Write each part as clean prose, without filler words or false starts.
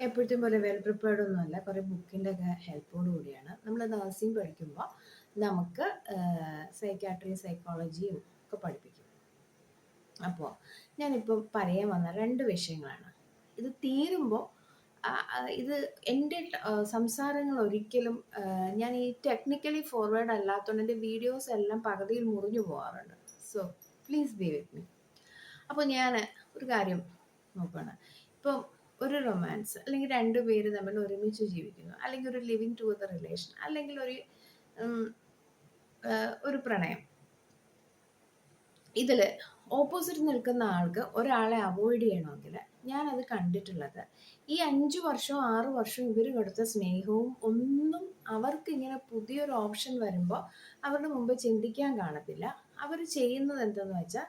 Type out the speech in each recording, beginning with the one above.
എപ്പോഴത്തെയും പോലെ well prepared ഒന്നുമല്ല. കുറേ ബുക്കിൻ്റെ ഒക്കെ ഹെൽപ്പോട് കൂടിയാണ്. നമ്മൾ നഴ്സിംഗ് പഠിക്കുമ്പോൾ നമുക്ക് സൈക്യാട്രിയും സൈക്കോളജിയും ഒക്കെ പഠിപ്പിക്കും. അപ്പോൾ ഞാനിപ്പോൾ പറയാൻ വന്ന 2 വിഷയങ്ങളാണ്. ഇത് തീരുമ്പോൾ ഇത് എൻ്റെ സംസാരങ്ങൾ ഒരിക്കലും ഞാൻ ഈ ടെക്നിക്കലി ഫോർവേഡ് അല്ലാത്തതുകൊണ്ട് എൻ്റെ വീഡിയോസ് എല്ലാം പകുതിയിൽ മുറിഞ്ഞു പോകാറുണ്ട്. So please be with me. അപ്പോൾ ഞാൻ ഒരു കാര്യം നോക്കുകയാണ്. ഇപ്പം ഒരു റൊമാൻസ് അല്ലെങ്കിൽ 2 പേര് തമ്മിൽ ഒരുമിച്ച് ജീവിക്കുന്നു, അല്ലെങ്കിൽ ഒരു ലിവിങ് ടുഗദർ റിലേഷൻ, അല്ലെങ്കിൽ ഒരു പ്രണയം. ഇതിൽ ഓപ്പോസിറ്റ് നിൽക്കുന്ന ആൾക്ക് ഒരാളെ അവോയ്ഡ് ചെയ്യണമെങ്കിൽ ഞാനത് കണ്ടിട്ടുള്ളത് ഈ 5 വർഷവും 6 വർഷവും ഇവർ കൊടുത്ത സ്നേഹവും ഒന്നും അവർക്ക് ഇങ്ങനെ പുതിയൊരു ഓപ്ഷൻ വരുമ്പോൾ അവരുടെ മുമ്പ് ചിന്തിക്കാൻ കാണത്തില്ല. അവർ ചെയ്യുന്നത് എന്തെന്ന് വെച്ചാൽ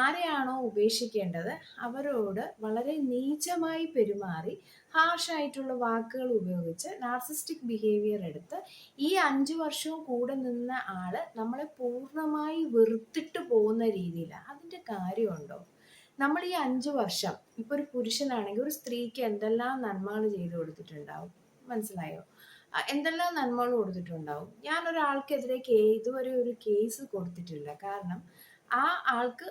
ആരെയാണോ ഉപേക്ഷിക്കേണ്ടത് അവരോട് വളരെ നീചമായി പെരുമാറി ഹാർഷായിട്ടുള്ള വാക്കുകൾ ഉപയോഗിച്ച് നാർസിസ്റ്റിക് ബിഹേവിയർ എടുത്ത് ഈ 5 വർഷവും കൂടെ നിന്ന ആള് നമ്മളെ പൂർണ്ണമായി വെറുത്തിട്ട് പോകുന്ന രീതിയിലാണ്. അതിൻ്റെ കാര്യമുണ്ടോ? നമ്മൾ ഈ 5 വർഷം ഇപ്പൊ ഒരു പുരുഷനാണെങ്കിൽ ഒരു സ്ത്രീക്ക് എന്തെല്ലാം നന്മകൾ ചെയ്തു കൊടുത്തിട്ടുണ്ടാവും, മനസ്സിലായോ? എന്തെല്ലാം നന്മകൾ കൊടുത്തിട്ടുണ്ടാവും. ഞാൻ ഒരാൾക്കെതിരെ ഇതുവരെ ഒരു കേസ് കൊടുത്തിട്ടില്ല. കാരണം ആ ആൾക്ക്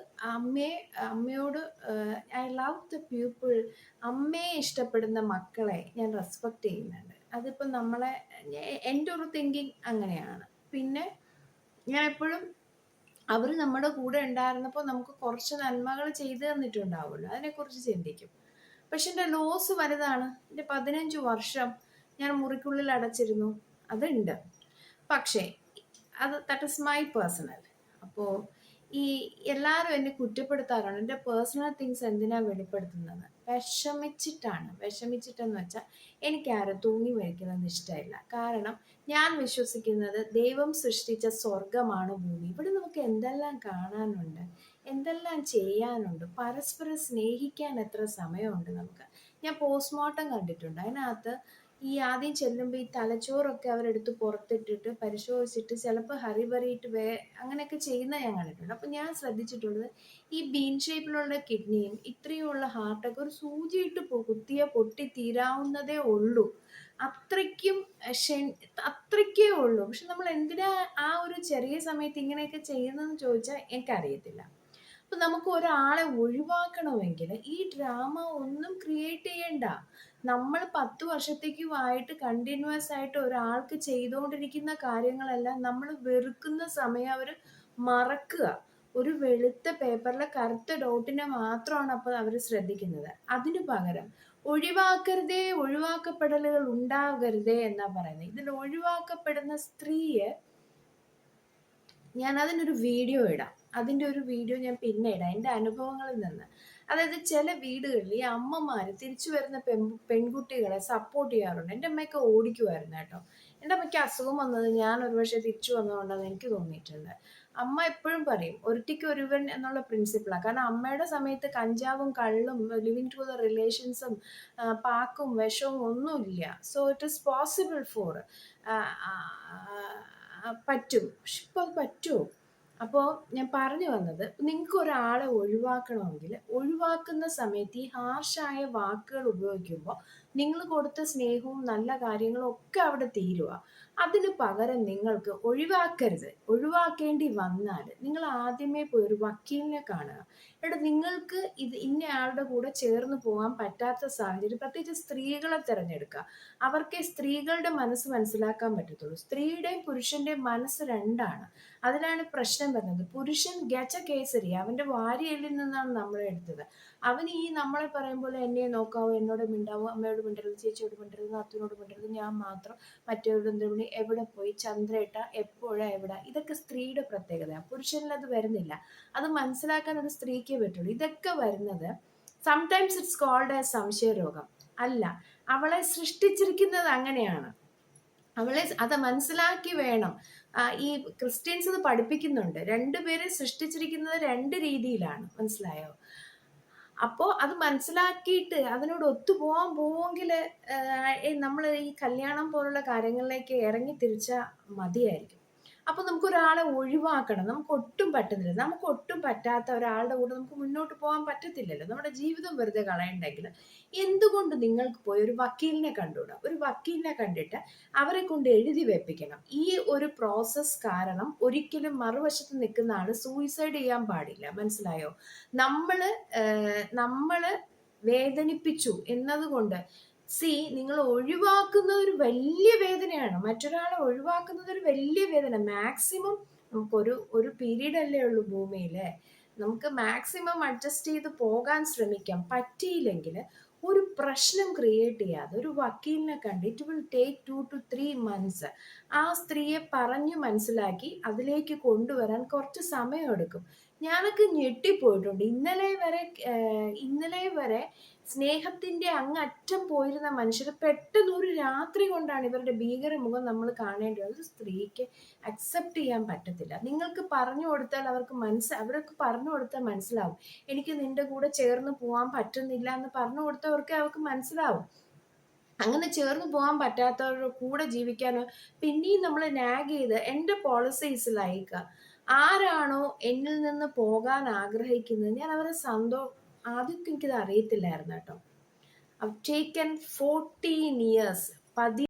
അമ്മയോട് ഐ ലവ് ദ പീപ്പിൾ, അമ്മയെ ഇഷ്ടപ്പെടുന്ന മക്കളെ ഞാൻ റെസ്പെക്ട് ചെയ്യുന്നുണ്ട്. അതിപ്പോൾ നമ്മളെ എൻ്റെ ഒരു തിങ്കിങ് അങ്ങനെയാണ്. പിന്നെ ഞാൻ എപ്പോഴും അവർ നമ്മുടെ കൂടെ ഉണ്ടായിരുന്നപ്പോൾ നമുക്ക് കുറച്ച് നന്മകൾ ചെയ്തു തന്നിട്ടുണ്ടാവുമല്ലോ, അതിനെക്കുറിച്ച് ചിന്തിക്കും. പക്ഷെ എൻ്റെ ലോസ് വലുതാണ്. എൻ്റെ 15 വർഷം ഞാൻ മുറിക്കുള്ളിൽ അടച്ചിരുന്നു, അതുണ്ട്. പക്ഷേ ദാറ്റ് ഇസ് മൈ പേഴ്സണൽ. അപ്പോൾ ഈ എല്ലാവരും എന്നെ കുറ്റപ്പെടുത്താറാണ്. എൻ്റെ പേഴ്സണൽ തിങ്സ് എന്തിനാ വെളിപ്പെടുത്തുന്നത്? വിഷമിച്ചിട്ടെന്ന് വെച്ചാൽ എനിക്ക് ആരും തൂങ്ങി മരിക്കുന്നത് ഇഷ്ടമില്ല. കാരണം ഞാൻ വിശ്വസിക്കുന്നത് ദൈവം സൃഷ്ടിച്ച സ്വർഗമാണ് ഭൂമി. ഇവിടെ നമുക്ക് എന്തെല്ലാം കാണാനുണ്ട്, എന്തെല്ലാം ചെയ്യാനുണ്ട്, പരസ്പരം സ്നേഹിക്കാൻ എത്ര സമയമുണ്ട് നമുക്ക്. ഞാൻ പോസ്റ്റ്മോർട്ടം കണ്ടിട്ടുണ്ട്. അതിനകത്ത് ഈ ആദ്യം ചെല്ലുമ്പോൾ ഈ തലച്ചോറൊക്കെ അവരെടുത്ത് പുറത്തിട്ടിട്ട് പരിശോധിച്ചിട്ട് ചിലപ്പോൾ ഹറിബറിയിട്ട് അങ്ങനെയൊക്കെ ചെയ്യുന്ന ഞാൻ കണ്ടിട്ടുണ്ട്. അപ്പം ഞാൻ ശ്രദ്ധിച്ചിട്ടുള്ളത് ഈ ബീൻ ഷേപ്പിലുള്ള കിഡ്നിയും ഇത്രയുമുള്ള ഹാർട്ടൊക്കെ ഒരു സൂചിയിട്ട് കുത്തിയാൽ പൊട്ടി തീരാവുന്നതേ ഉള്ളൂ. അത്രയ്ക്കേ ഉള്ളൂ. പക്ഷെ നമ്മൾ എന്തിനാ ആ ഒരു ചെറിയ സമയത്ത് ഇങ്ങനെയൊക്കെ ചെയ്യുന്നതെന്ന് ചോദിച്ചാൽ എനിക്കറിയത്തില്ല. അപ്പൊ നമുക്ക് ഒരാളെ ഒഴിവാക്കണമെങ്കിൽ ഈ ഡ്രാമ ഒന്നും ക്രിയേറ്റ് ചെയ്യണ്ട. നമ്മൾ 10 വർഷത്തേക്കുമായിട്ട് കണ്ടിന്യൂസ് ആയിട്ട് ഒരാൾക്ക് ചെയ്തുകൊണ്ടിരിക്കുന്ന കാര്യങ്ങളെല്ലാം നമ്മൾ വെറുക്കുന്ന സമയം അവർ മറക്കുക. ഒരു വെളുത്ത പേപ്പറിലെ കറുത്ത ഡോട്ടിനെ മാത്രമാണ് അപ്പോൾ അവർ ശ്രദ്ധിക്കുന്നത്. അതിനു പകരം ഒഴിവാക്കപ്പെടലുകൾ ഉണ്ടാകരുതേ എന്നാ പറയുന്നത്. ഇതിൽ ഒഴിവാക്കപ്പെടുന്ന സ്ത്രീയെ ഞാൻ അതിനൊരു വീഡിയോ ഇടാം. അതിൻ്റെ ഒരു വീഡിയോ ഞാൻ പിന്നെ ഇടാം, എൻ്റെ അനുഭവങ്ങളിൽ നിന്ന്. അതായത് ചില വീടുകളിൽ ഈ അമ്മമാർ തിരിച്ചു വരുന്ന പെൺകുട്ടികളെ സപ്പോർട്ട് ചെയ്യാറുണ്ട്. എൻ്റെ അമ്മയൊക്കെ ഓടിക്കുമായിരുന്നു കേട്ടോ. എൻ്റെ അമ്മയ്ക്ക് അസുഖം വന്നത് ഞാൻ ഒരുപക്ഷെ തിരിച്ചു വന്നതുകൊണ്ടെന്ന് എനിക്ക് തോന്നിയിട്ടുണ്ട്. അമ്മ എപ്പോഴും പറയും ഒരുത്തിക്ക് ഒരുവൻ എന്നുള്ള പ്രിൻസിപ്പിളാണ്. കാരണം അമ്മയുടെ സമയത്ത് കഞ്ചാവും കള്ളും ലിവിങ് ടുഗദർ റിലേഷൻസും പാക്കും വിഷവും ഒന്നുമില്ല. So it is possible for പറ്റും. പക്ഷെ ഇപ്പോൾ അത് പറ്റുമോ? അപ്പോൾ ഞാൻ പറഞ്ഞു വന്നത്, നിങ്ങൾക്ക് ഒരാളെ ഒഴിവാക്കണമെങ്കിൽ ഒഴിവാക്കുന്ന സമയത്ത് ഈ ഹാർഷായ വാക്കുകൾ ഉപയോഗിക്കുമ്പോൾ നിങ്ങൾ കൊടുത്ത സ്നേഹവും നല്ല കാര്യങ്ങളും ഒക്കെ അവിടെ തീരുക. അതിന് പകരം നിങ്ങൾക്ക് ഒഴിവാക്കേണ്ടി വന്നാൽ നിങ്ങൾ ആദ്യമേ പോയി ഒരു വക്കീലിനെ കാണുക. നിങ്ങൾക്ക് ഇന്നയാളുടെ കൂടെ ചേർന്ന് പോകാൻ പറ്റാത്ത സാഹചര്യം, പ്രത്യേകിച്ച് സ്ത്രീകളെ തിരഞ്ഞെടുക്കുക. അവർക്കേ സ്ത്രീകളുടെ മനസ്സ് മനസ്സിലാക്കാൻ പറ്റത്തുള്ളൂ. സ്ത്രീയുടെയും പുരുഷന്റെയും മനസ്സ് രണ്ടാണ്. അതിലാണ് പ്രശ്നം വരുന്നത്. പുരുഷൻ ഗച്ച കേസരി, അവന്റെ വാരിയെല്ലിൽ നിന്നാണ് നമ്മളെ എടുത്തത്. അവന് ഈ നമ്മളെ പറയും പോലെ എന്നെ നോക്കാവോ, എന്നോട് മിണ്ടാവോ, അമ്മയോട് മിണ്ടരുത്, ചേച്ചിയോട് മിണ്ടരുത്, നാത്തൂനോട് മിണ്ടരുത്, ഞാൻ മാത്രം, മറ്റേവരോട് എന്തുമണി, എവിടെ പോയി, ചന്ദ്രേട്ട, എപ്പോഴാ, എവിടെ, ഇതൊക്കെ സ്ത്രീയുടെ പ്രത്യേകതയാണ്. പുരുഷനിൽ അത് വരുന്നില്ല. അത് മനസ്സിലാക്കാൻ ഒരു സ്ത്രീക്കേ പറ്റുള്ളൂ. ഇതൊക്കെ വരുന്നത് സംടൈംസ് ഇറ്റ്സ് കോൾഡ് ആസ് സംശയരോഗം. അല്ല, അവളെ സൃഷ്ടിച്ചിരിക്കുന്നത് അങ്ങനെയാണ്. അവളെ അത് മനസ്സിലാക്കി വേണം. ഈ ക്രിസ്ത്യൻസ് ഇത് പഠിപ്പിക്കുന്നുണ്ട്. രണ്ടുപേരെ സൃഷ്ടിച്ചിരിക്കുന്നത് 2 രീതിയിലാണ്, മനസ്സിലായോ? അപ്പോൾ അത് മനസ്സിലാക്കിയിട്ട് അതിനോട് പോവെങ്കിൽ നമ്മൾ ഈ കല്യാണം പോലുള്ള കാര്യങ്ങളിലേക്ക് ഇറങ്ങി തിരിച്ചാൽ മതിയായിരിക്കും. അപ്പൊ നമുക്ക് ഒരാളെ ഒഴിവാക്കണം, നമുക്ക് ഒട്ടും പറ്റുന്നില്ല. നമുക്ക് ഒട്ടും പറ്റാത്ത ഒരാളുടെ കൂടെ നമുക്ക് മുന്നോട്ട് പോകാൻ പറ്റത്തില്ലല്ലോ. നമ്മുടെ ജീവിതം വെറുതെ കളയണ്ടെങ്കിൽ എന്തുകൊണ്ട് നിങ്ങൾക്ക് പോയി ഒരു വക്കീലിനെ കണ്ടുകൂടാ? ഒരു വക്കീലിനെ കണ്ടിട്ട് അവരെ കൊണ്ട് എഴുതി വെപ്പിക്കണം. ഈ ഒരു പ്രോസസ് കാരണം ഒരിക്കലും മറുവശത്ത് നിൽക്കുന്ന ആള് സൂയിസൈഡ് ചെയ്യാൻ പാടില്ല. മനസ്സിലായോ? നമ്മള് നമ്മള് വേദനിപ്പിച്ചു എന്നതുകൊണ്ട് നിങ്ങൾ ഒഴിവാക്കുന്നത് ഒരു വലിയ വേദനയാണ്. മറ്റൊരാളെ ഒഴിവാക്കുന്നത് ഒരു വലിയ വേദന. മാക്സിമം നമുക്കൊരു ഒരു പീരീഡ് അല്ലേ ഉള്ളൂ ഭൂമിയില്. നമുക്ക് മാക്സിമം അഡ്ജസ്റ്റ് ചെയ്ത് പോകാൻ ശ്രമിക്കാം. പറ്റിയില്ലെങ്കിൽ ഒരു പ്രശ്നം ക്രിയേറ്റ് ചെയ്യാതെ ഒരു വക്കീലിനെ കണ്ട് it will take 2 to 3 months ആ സ്ത്രീയെ പറഞ്ഞു മനസ്സിലാക്കി അതിലേക്ക് കൊണ്ടുവരാൻ കുറച്ച് സമയമെടുക്കും. ഞാനൊക്കെ ഞെട്ടിപ്പോയിട്ടുണ്ട്. ഇന്നലെ വരെ സ്നേഹത്തിന്റെ അങ്ങറ്റം പോയിരുന്ന മനുഷ്യർ പെട്ടെന്ന് ഒരു രാത്രി കൊണ്ടാണ് ഇവരുടെ ഭീകരമുഖം നമ്മൾ കാണേണ്ടി വന്നത്. സ്ത്രീക്ക് അക്സെപ്റ്റ് ചെയ്യാൻ പറ്റത്തില്ല. നിങ്ങൾക്ക് പറഞ്ഞു കൊടുത്താൽ അവർക്ക് പറഞ്ഞു കൊടുത്താൽ മനസ്സിലാവും. എനിക്ക് നിന്റെ കൂടെ ചേർന്ന് പോകാൻ പറ്റുന്നില്ല എന്ന് പറഞ്ഞു കൊടുത്തവർക്ക് അവർക്ക് മനസ്സിലാവും. അങ്ങനെ ചേർന്ന് പോകാൻ പറ്റാത്തവരുടെ കൂടെ ജീവിക്കാനോ പിന്നെയും നമ്മൾ നാഗ് ചെയ്ത് എൻ്റെ പോളിസീസ് ലൈക്ക് ആരാണോ എന്നിൽ നിന്ന് പോകാൻ ആഗ്രഹിക്കുന്നത് ഞാൻ അവരെ ആദ്യമൊക്കെ എനിക്കിത് അറിയത്തില്ലായിരുന്നു കേട്ടോ. I've taken 14 years